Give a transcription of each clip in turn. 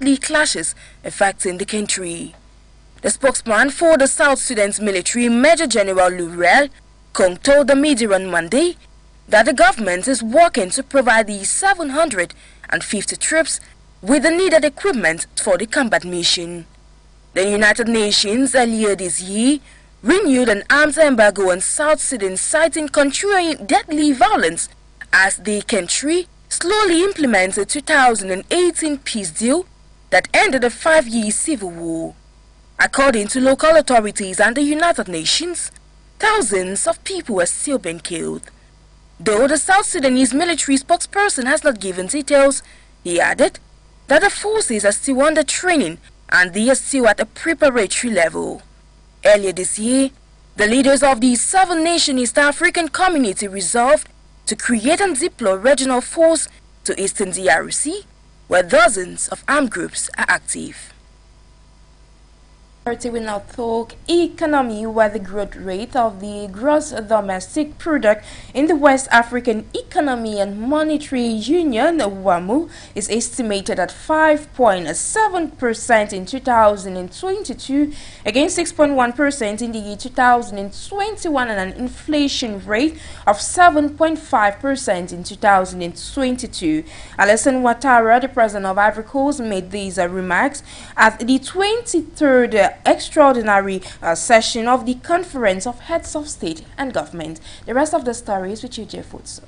deadly clashes affecting the country. The spokesman for the South Sudan's military, Major General Lurel Kong, told the media on Monday that the government is working to provide the 750 troops with the needed equipment for the combat mission. The United Nations earlier this year renewed an arms embargo on South Sudan, citing continuing deadly violence as the country slowly implements a 2018 peace deal that ended a 5-year civil war. According to local authorities and the United Nations, thousands of people are still being killed. Though the South Sudanese military spokesperson has not given details, he added that the forces are still under training and they are still at a preparatory level. Earlier this year, the leaders of the 7-nation East African community resolved to create and deploy regional force to eastern DRC, where dozens of armed groups are active. We will now talk economy, where the growth rate of the gross domestic product in the West African Economy and Monetary Union (WAMU) is estimated at 5.7% in 2022 against 6.1% in the year 2021 and an inflation rate of 7.5% in 2022. Alassane Ouattara, the president of Ivory Coast, made these remarks at the 23rd extraordinary session of the Conference of Heads of State and Government. The rest of the story is with you, Jeff Woodson.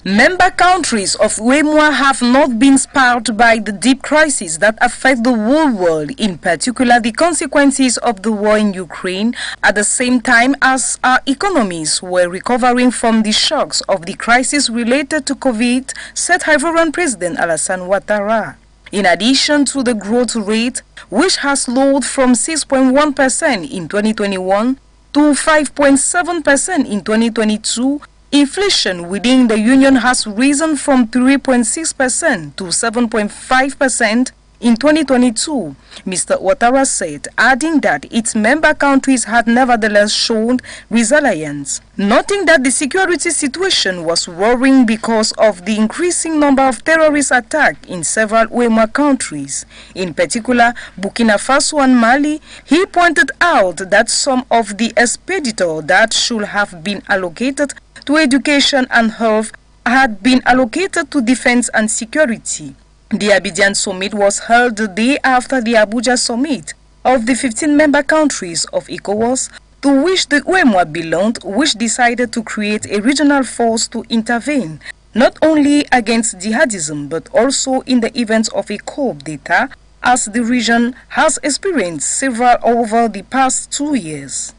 Member countries of WEMOA have not been spared by the deep crisis that affect the whole world, in particular the consequences of the war in Ukraine, at the same time as our economies were recovering from the shocks of the crisis related to COVID, said Ivorian President Alassane Ouattara. In addition to the growth rate, which has slowed from 6.1% in 2021 to 5.7% in 2022, inflation within the Union has risen from 3.6% to 7.5% in 2022, Mr. Ouattara said, adding that its member countries had nevertheless shown resilience, noting that the security situation was worrying because of the increasing number of terrorist attacks in several WEMOA countries, in particular Burkina Faso and Mali. He pointed out that some of the expenditure that should have been allocated to education and health had been allocated to defense and security. The Abidjan summit was held the day after the Abuja summit of the 15 member countries of ECOWAS, to which the WEMOA belonged, which decided to create a regional force to intervene not only against jihadism but also in the event of a coup d'etat, as the region has experienced several over the past 2 years.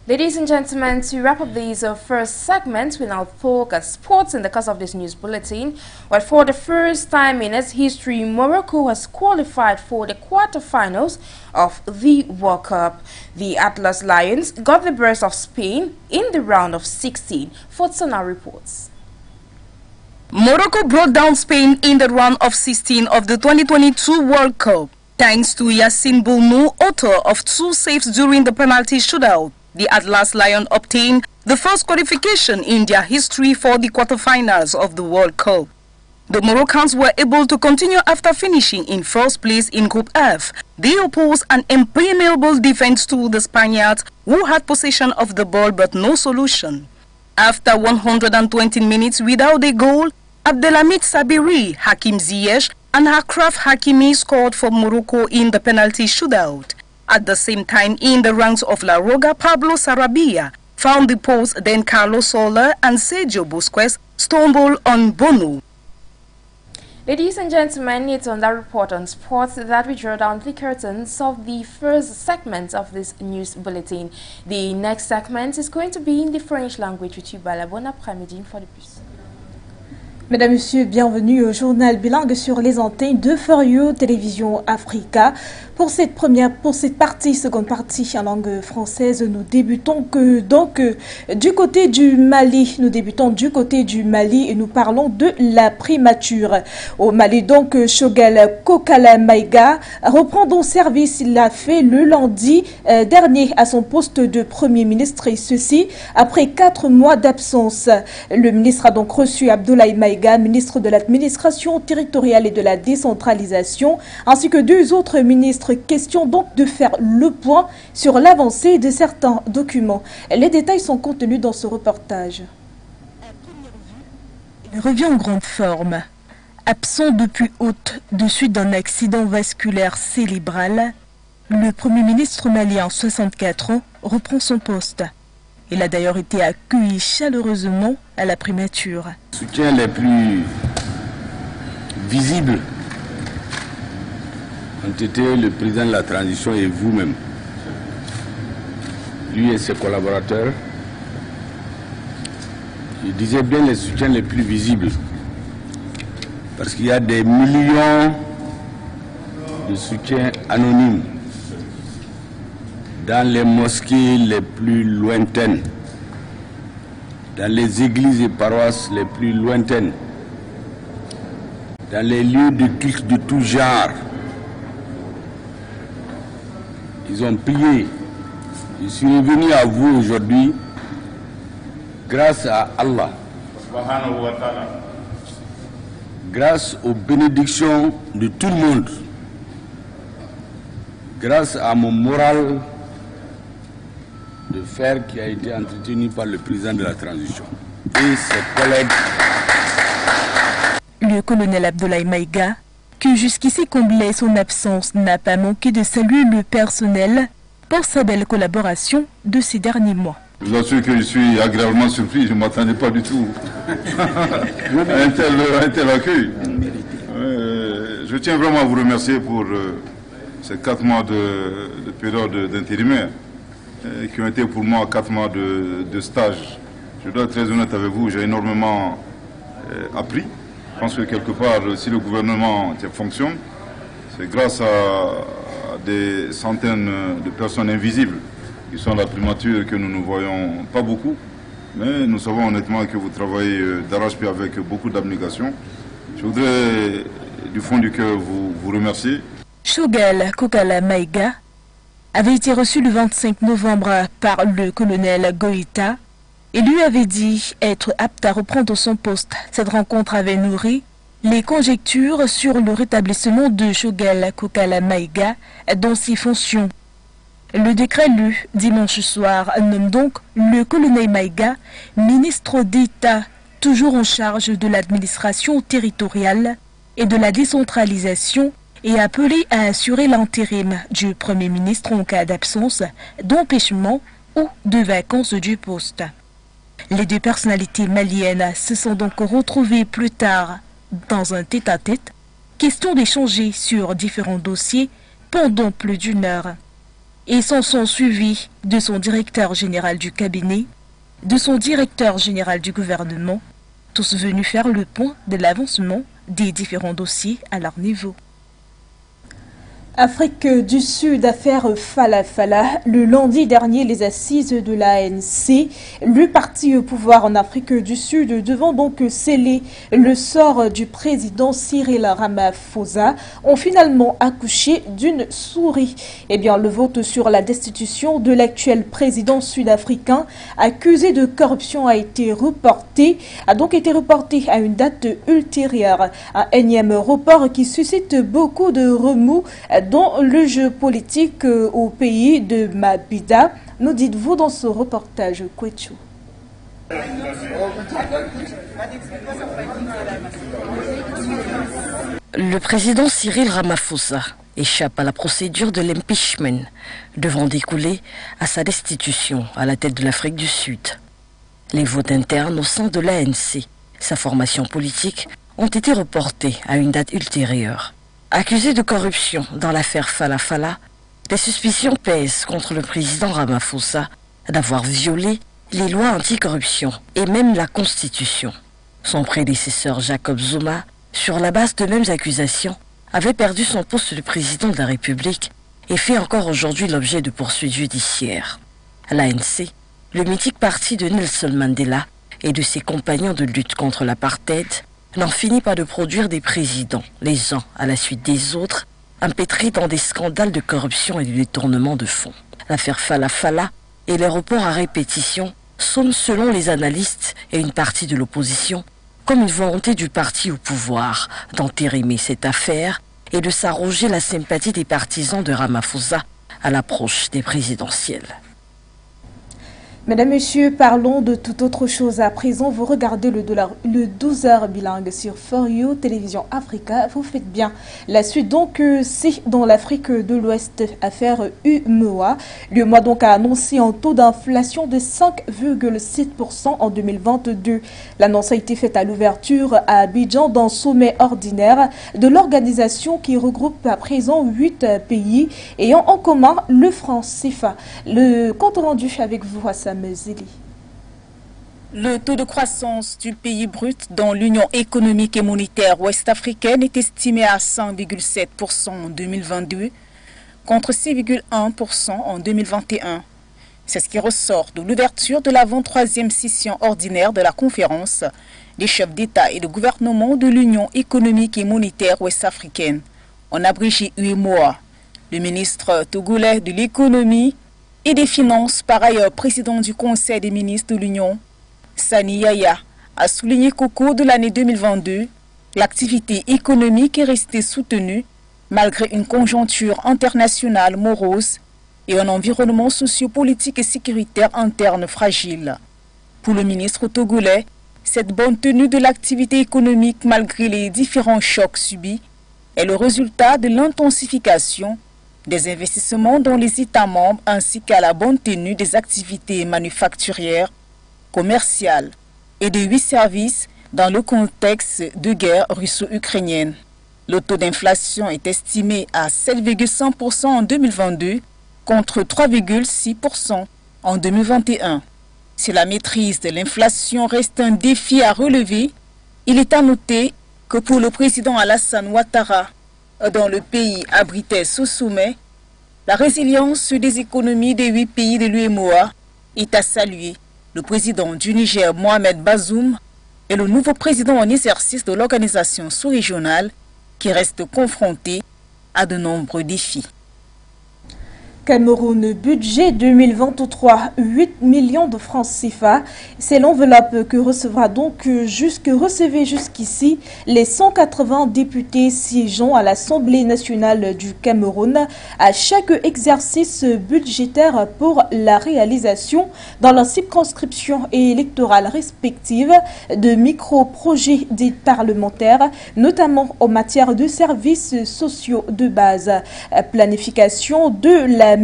Ladies and gentlemen, to wrap up these first segment, we now talk sports in the course of this news bulletin. But for the first time in its history, Morocco has qualified for the quarterfinals of the World Cup. The Atlas Lions got the best of Spain in the round of 16. Fortuna reports. Morocco brought down Spain in the round of 16 of the 2022 World Cup, thanks to Yassine Bounou, author of 2 saves during the penalty shootout. The Atlas Lions obtained the first qualification in their history for the quarterfinals of the World Cup. The Moroccans were able to continue after finishing in first place in Group F. They opposed an impermeable defense to the Spaniards, who had possession of the ball but no solution. After 120 minutes without a goal, Abdelhamid Sabiri, Hakim Ziyech and Achraf Hakimi scored for Morocco in the penalty shootout. At the same time, in the ranks of La Roga, Pablo Sarabia found the post, then Carlos Soler and Sergio Busquets stumbled on Bono. Ladies and gentlemen, it's on that report on sports that we draw down the curtains of the first segment of this news bulletin. The next segment is going to be in the French language with you. Bon après-midi for the plus. Mesdames, Messieurs, bienvenue au journal bilingue sur les antennes de For You Télévision Africa. Pour cette seconde partie en langue française, nous débutons du côté du Mali. Nous débutons du côté du Mali et nous parlons de la primature. Au Mali, donc, Choguel Kokala Maïga reprend donc service. Il l'a fait le lundi dernier à son poste de Premier ministre et ceci après 4 mois d'absence. Le ministre a donc reçu Abdoulaye Maïga, ministre de l'administration territoriale et de la décentralisation, ainsi que 2 autres ministres. Question donc de faire le point sur l'avancée de certains documents. Les détails sont contenus dans ce reportage. Il revient en grande forme. Absent depuis août de suite d'un accident vasculaire cérébral, le Premier ministre malien, 64 ans, reprend son poste. Il a d'ailleurs été accueilli chaleureusement à la primature. Le soutien les plus visibles ont été le président de la transition et vous-même. Lui et ses collaborateurs. Je disais bien les soutiens les plus visibles. Parce qu'il y a des millions de soutiens anonymes dans les mosquées les plus lointaines, dans les églises et paroisses les plus lointaines, dans les lieux de culte de tout genre. Ils ont prié. Je suis revenu à vous aujourd'hui grâce à Allah, grâce aux bénédictions de tout le monde, grâce à mon moral de fer qui a été entretenu par le président de la transition et ses collègues. Le colonel Abdoulaye Maïga, qui jusqu'ici comblait son absence, n'a pas manqué de saluer le personnel pour sa belle collaboration de ces derniers mois. Je vous assure que je suis agréablement surpris, je ne m'attendais pas du tout à un tel accueil. Je tiens vraiment à vous remercier pour ces 4 mois de période d'intérimaire qui ont été pour moi 4 mois de stage. Je dois être très honnête avec vous, j'ai énormément appris. Je pense que quelque part, si le gouvernement fonctionne, c'est grâce à des centaines de personnes invisibles qui sont à la primature que nous ne voyons pas beaucoup. Mais nous savons honnêtement que vous travaillez d'arrache-pied avec beaucoup d'abnégation. Je voudrais du fond du cœur vous remercier. Choguel Kokala Maïga avait été reçu le 25 novembre par le colonel Goïta et lui avait dit être apte à reprendre son poste. Cette rencontre avait nourri les conjectures sur le rétablissement de Choguel Kokala Maïga dans ses fonctions. Le décret lu dimanche soir nomme donc le colonel Maïga ministre d'État, toujours en charge de l'administration territoriale et de la décentralisation, et appelé à assurer l'intérim du Premier ministre en cas d'absence, d'empêchement ou de vacance du poste. Les 2 personnalités maliennes se sont donc retrouvées plus tard dans un tête-à-tête, question d'échanger sur différents dossiers pendant plus d'1 heure. Et s'en sont suivis de son directeur général du cabinet, de son directeur général du gouvernement, tous venus faire le point de l'avancement des différents dossiers à leur niveau. Afrique du Sud, affaire Fala Fala. Le lundi dernier, les assises de l'ANC, le parti au pouvoir en Afrique du Sud, devant donc sceller le sort du président Cyril Ramaphosa, ont finalement accouché d'une souris. Eh bien, le vote sur la destitution de l'actuel président sud-africain accusé de corruption a donc été reporté à une date ultérieure. Un énième report qui suscite beaucoup de remous dans le jeu politique au pays de Mabida. Nous dites-vous dans ce reportage, Kwechu. Le président Cyril Ramaphosa échappe à la procédure de l'impeachment, devant découler à sa destitution à la tête de l'Afrique du Sud. Les votes internes au sein de l'ANC, sa formation politique, ont été reportés à une date ultérieure. Accusé de corruption dans l'affaire Fala Fala, des suspicions pèsent contre le président Ramaphosa d'avoir violé les lois anticorruption et même la Constitution. Son prédécesseur Jacob Zuma, sur la base de mêmes accusations, avait perdu son poste de président de la République et fait encore aujourd'hui l'objet de poursuites judiciaires. L'ANC, le mythique parti de Nelson Mandela et de ses compagnons de lutte contre l'apartheid, n'en finit pas de produire des présidents, les uns à la suite des autres, empêtrés dans des scandales de corruption et de détournement de fonds. L'affaire Fala Fala et les reports à répétition sonnent selon les analystes et une partie de l'opposition comme une volonté du parti au pouvoir d'entérimer cette affaire et de s'arroger la sympathie des partisans de Ramaphosa à l'approche des présidentielles. Mesdames, Messieurs, parlons de toute autre chose. À présent, vous regardez le 12h bilingue sur For You, Télévision Africa. Vous faites bien. La suite, donc, c'est dans l'Afrique de l'Ouest, affaire UMOA. L'UMOA, donc, a annoncé un taux d'inflation de 5,7% en 2022. L'annonce a été faite à l'ouverture à Abidjan d'un sommet ordinaire de l'organisation qui regroupe à présent 8 pays ayant en commun le franc CFA. Le compte rendu avec vous, Hassan. Le taux de croissance du pays brut dans l'Union économique et monétaire ouest-africaine est estimé à 5,7% en 2022 contre 6,1% en 2021. C'est ce qui ressort de l'ouverture de la 23e session ordinaire de la conférence des chefs d'État et de gouvernement de l'Union économique et monétaire ouest-africaine, en abrégé UEMOA. Le ministre togolais de l'économie et des Finances, par ailleurs président du Conseil des ministres de l'Union, Sani Yaya, a souligné qu'au cours de l'année 2022, l'activité économique est restée soutenue malgré une conjoncture internationale morose et un environnement sociopolitique et sécuritaire interne fragile. Pour le ministre togolais, cette bonne tenue de l'activité économique malgré les différents chocs subis est le résultat de l'intensification des investissements dans les États membres ainsi qu'à la bonne tenue des activités manufacturières, commerciales et de 8 services dans le contexte de guerre russo-ukrainienne. Le taux d'inflation est estimé à 7,5% en 2022 contre 3,6% en 2021. Si la maîtrise de l'inflation reste un défi à relever, il est à noter que pour le président Alassane Ouattara, dont le pays abritait ce sommet, la résilience des économies des 8 pays de l'UEMOA est à saluer. Le président du Niger, Mohamed Bazoum, est le nouveau président en exercice de l'organisation sous-régionale qui reste confronté à de nombreux défis. Cameroun, budget 2023, 8 millions de francs CFA. C'est l'enveloppe que recevait jusqu'ici les 180 députés siégeant à l'Assemblée nationale du Cameroun à chaque exercice budgétaire pour la réalisation dans leurs circonscriptions électorales respectives de micro-projets des parlementaires, notamment en matière de services sociaux de base, planification de l'aménagement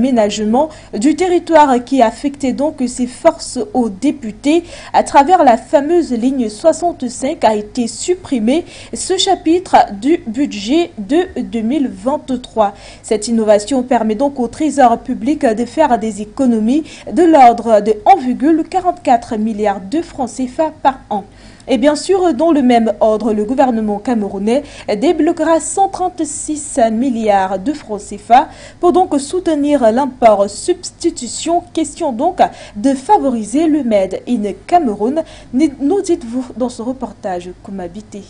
du territoire qui affectait donc ses forces aux députés à travers la fameuse ligne 65 a été supprimé ce chapitre du budget de 2023. Cette innovation permet donc au Trésor public de faire des économies de l'ordre de 1,44 milliard de francs CFA par an. Et bien sûr, dans le même ordre, le gouvernement camerounais débloquera 136 milliards de francs CFA pour donc soutenir l'import-substitution. Question donc de favoriser le Made in Cameroun. Nous dites-vous dans ce reportage Koumabité.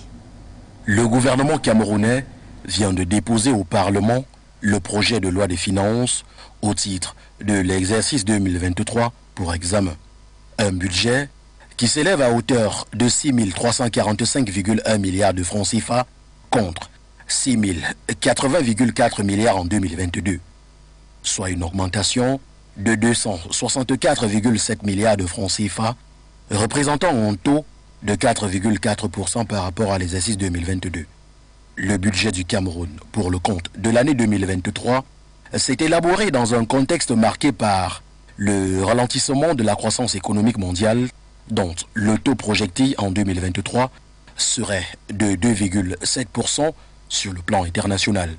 Le gouvernement camerounais vient de déposer au Parlement le projet de loi des finances au titre de l'exercice 2023 pour examen. Un budget qui s'élève à hauteur de 6 345,1 milliards de francs CFA contre 6 080,4 milliards en 2022, soit une augmentation de 264,7 milliards de francs CFA, représentant un taux de 4,4% par rapport à l'exercice 2022. Le budget du Cameroun pour le compte de l'année 2023 s'est élaboré dans un contexte marqué par le ralentissement de la croissance économique mondiale, dont le taux projecté en 2023 serait de 2,7% sur le plan international.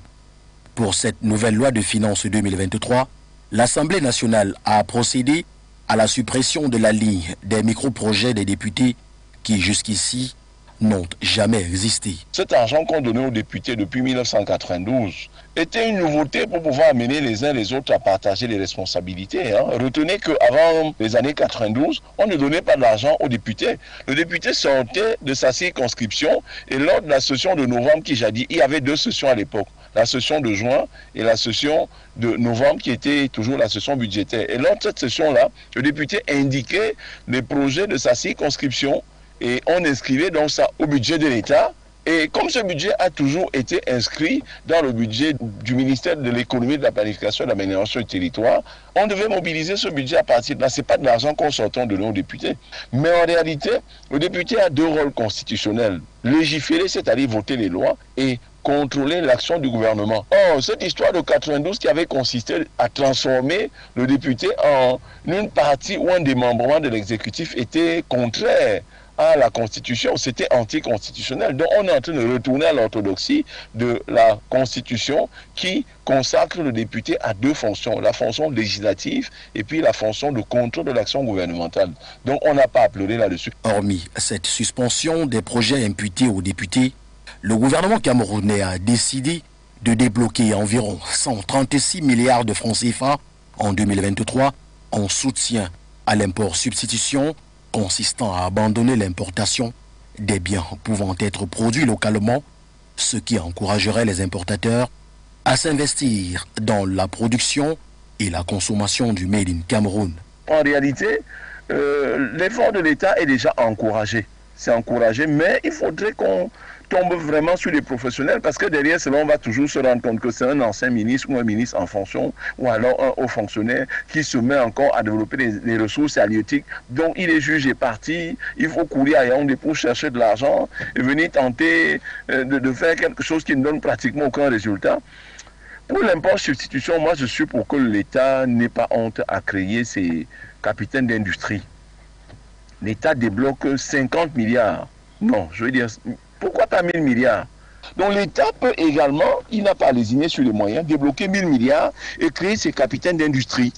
Pour cette nouvelle loi de finances 2023, l'Assemblée nationale a procédé à la suppression de la ligne des micro-projets des députés qui jusqu'ici n'ont jamais existé. Cet argent qu'on donnait aux députés depuis 1992 était une nouveauté pour pouvoir amener les uns les autres à partager les responsabilités. Retenez qu'avant les années 92, on ne donnait pas d'argent aux députés. Le député sortait de sa circonscription et lors de la session de novembre qui jadis, il y avait 2 sessions à l'époque. La session de juin et la session de novembre qui était toujours la session budgétaire. Et lors de cette session-là, le député indiquait les projets de sa circonscription et on inscrivait donc ça au budget de l'État. Et comme ce budget a toujours été inscrit dans le budget du ministère de l'économie, de la planification et de l'aménagement du territoire, on devait mobiliser ce budget à partir de là. Ce n'est pas de l'argent qu'on sortait de nos députés. Mais en réalité, le député a 2 rôles constitutionnels. Légiférer, c'est-à-dire voter les lois, et contrôler l'action du gouvernement. Or, cette histoire de 92 qui avait consisté à transformer le député en une partie ou un démembrement de l'exécutif était contraire à la Constitution, c'était anticonstitutionnel. Donc on est en train de retourner à l'orthodoxie de la Constitution qui consacre le député à 2 fonctions, la fonction législative et puis la fonction de contrôle de l'action gouvernementale. Donc on n'a pas à pleurer là-dessus. Hormis cette suspension des projets imputés aux députés, le gouvernement camerounais a décidé de débloquer environ 136 milliards de francs CFA en 2023 en soutien à l'import-substitution, consistant à abandonner l'importation des biens pouvant être produits localement, ce qui encouragerait les importateurs à s'investir dans la production et la consommation du Made in Cameroun. En réalité, l'effort de l'État est déjà encouragé. C'est encouragé, mais il faudrait qu'on tombe vraiment sur les professionnels parce que derrière cela, on va toujours se rendre compte que c'est un ancien ministre ou un ministre en fonction ou alors un haut fonctionnaire qui se met encore à développer les ressources halieutiques. Donc il est jugé parti, il faut courir à Yaoundé pour chercher de l'argent et venir tenter de faire quelque chose qui ne donne pratiquement aucun résultat. Pour l'import-substitution, moi je suis pour que l'État n'ait pas honte à créer ses capitaines d'industrie. L'État débloque 50 milliards. Non, je veux dire, pourquoi pas 1000 milliards? Donc l'État peut également, il n'a pas à lésigner sur les moyens, débloquer 1000 milliards et créer ses capitaines d'industrie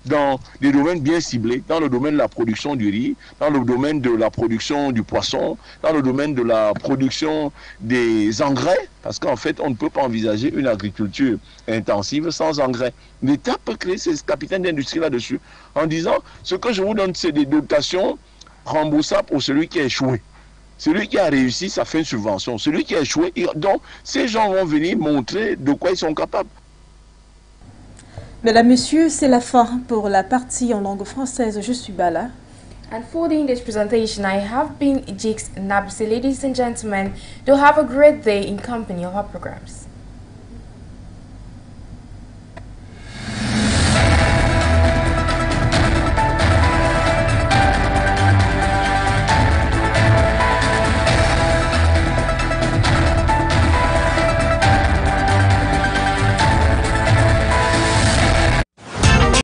dans des domaines bien ciblés, dans le domaine de la production du riz, dans le domaine de la production du poisson, dans le domaine de la production des engrais, parce qu'en fait, on ne peut pas envisager une agriculture intensive sans engrais. L'État peut créer ses capitaines d'industrie là-dessus, en disant, ce que je vous donne, c'est des dotations remboursables pour celui qui a échoué. Celui qui a réussi, ça fait une subvention. Celui qui a échoué, donc ces gens vont venir montrer de quoi ils sont capables. Mesdames, Messieurs, c'est la fin pour la partie en langue française. Je suis Bala. And for the English presentation, I have been Ijix Nabsi. Ladies and gentlemen, do have a great day in company of our programs.